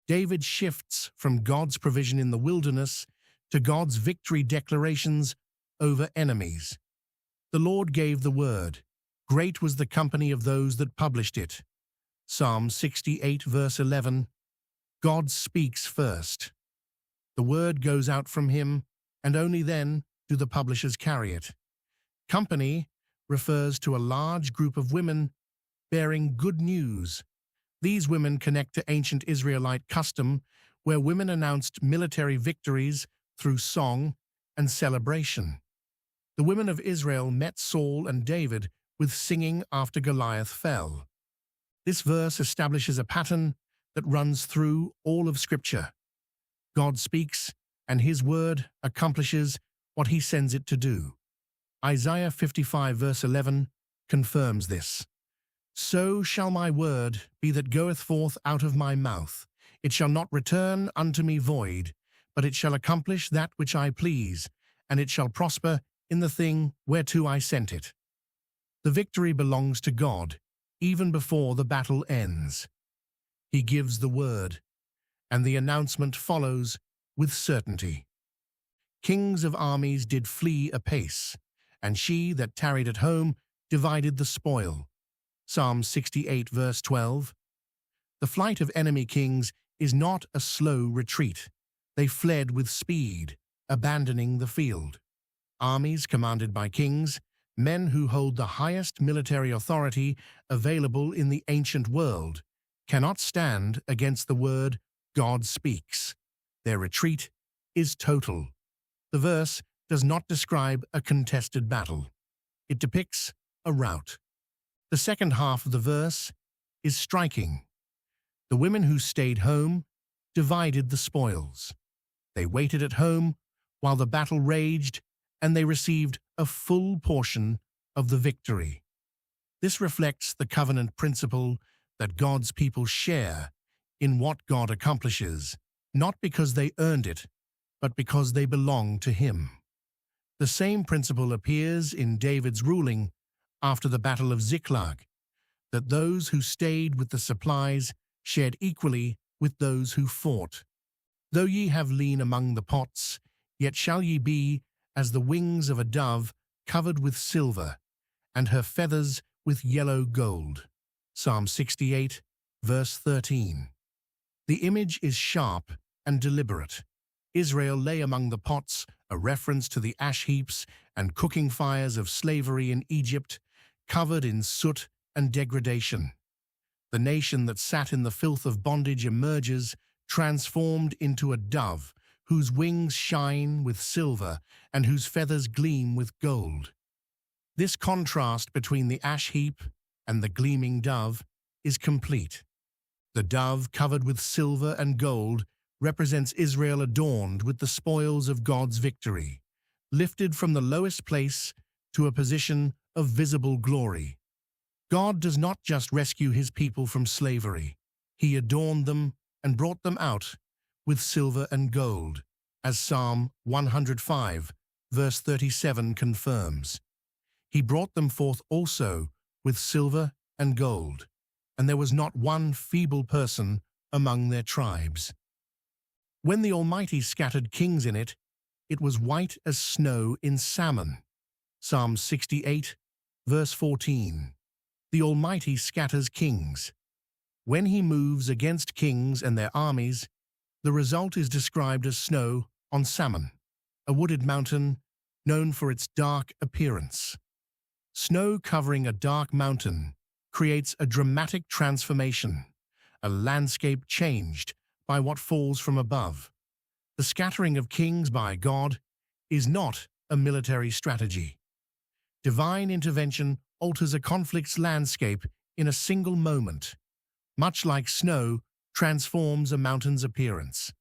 David shifts from God's provision in the wilderness to God's victory declarations over enemies. The Lord gave the word. Great was the company of those that published it. Psalm 68 verse 11. God speaks first. The word goes out from him, and only then do the publishers carry it. Company refers to a large group of women bearing good news. These women connect to ancient Israelite custom where women announced military victories through song and celebration. The women of Israel met Saul and David with singing after Goliath fell. This verse establishes a pattern that runs through all of Scripture. God speaks, and His word accomplishes what He sends it to do. Isaiah 55 verse 11 confirms this. So shall my word be that goeth forth out of my mouth. It shall not return unto me void, but it shall accomplish that which I please, and it shall prosper in the thing whereto I sent it. The victory belongs to God, even before the battle ends. He gives the word, and the announcement follows with certainty. Kings of armies did flee apace, and she that tarried at home divided the spoil. Psalm 68 verse 12. The flight of enemy kings is not a slow retreat. They fled with speed, abandoning the field. Armies commanded by kings, men who hold the highest military authority available in the ancient world, cannot stand against the word God speaks. Their retreat is total. The verse does not describe a contested battle. It depicts a rout. The second half of the verse is striking. The women who stayed home divided the spoils. They waited at home while the battle raged, and they received a full portion of the victory. This reflects the covenant principle that God's people share in what God accomplishes, not because they earned it, but because they belong to Him. The same principle appears in David's ruling after the Battle of Ziklag, that those who stayed with the supplies shared equally with those who fought. Though ye have lien among the pots, yet shall ye be as the wings of a dove covered with silver, and her feathers with yellow gold. Psalm 68, verse 13. The image is sharp and deliberate. Israel lay among the pots, a reference to the ash heaps and cooking fires of slavery in Egypt, covered in soot and degradation. The nation that sat in the filth of bondage emerges, transformed into a dove, whose wings shine with silver and whose feathers gleam with gold. This contrast between the ash heap and the gleaming dove is complete. The dove, covered with silver and gold, represents Israel adorned with the spoils of God's victory, lifted from the lowest place to a position of visible glory. God does not just rescue His people from slavery. He adorned them and brought them out with silver and gold, as Psalm 105, verse 37 confirms. He brought them forth also with silver and gold, and there was not one feeble person among their tribes. When the Almighty scattered kings in it, it was white as snow in salmon. Psalm 68, verse 14. The Almighty scatters kings. When He moves against kings and their armies, the result is described as snow on salmon, a wooded mountain known for its dark appearance. Snow covering a dark mountain creates a dramatic transformation, a landscape changed by what falls from above. The scattering of kings by God is not a military strategy. Divine intervention alters a conflict's landscape in a single moment, much like snow transforms a mountain's appearance.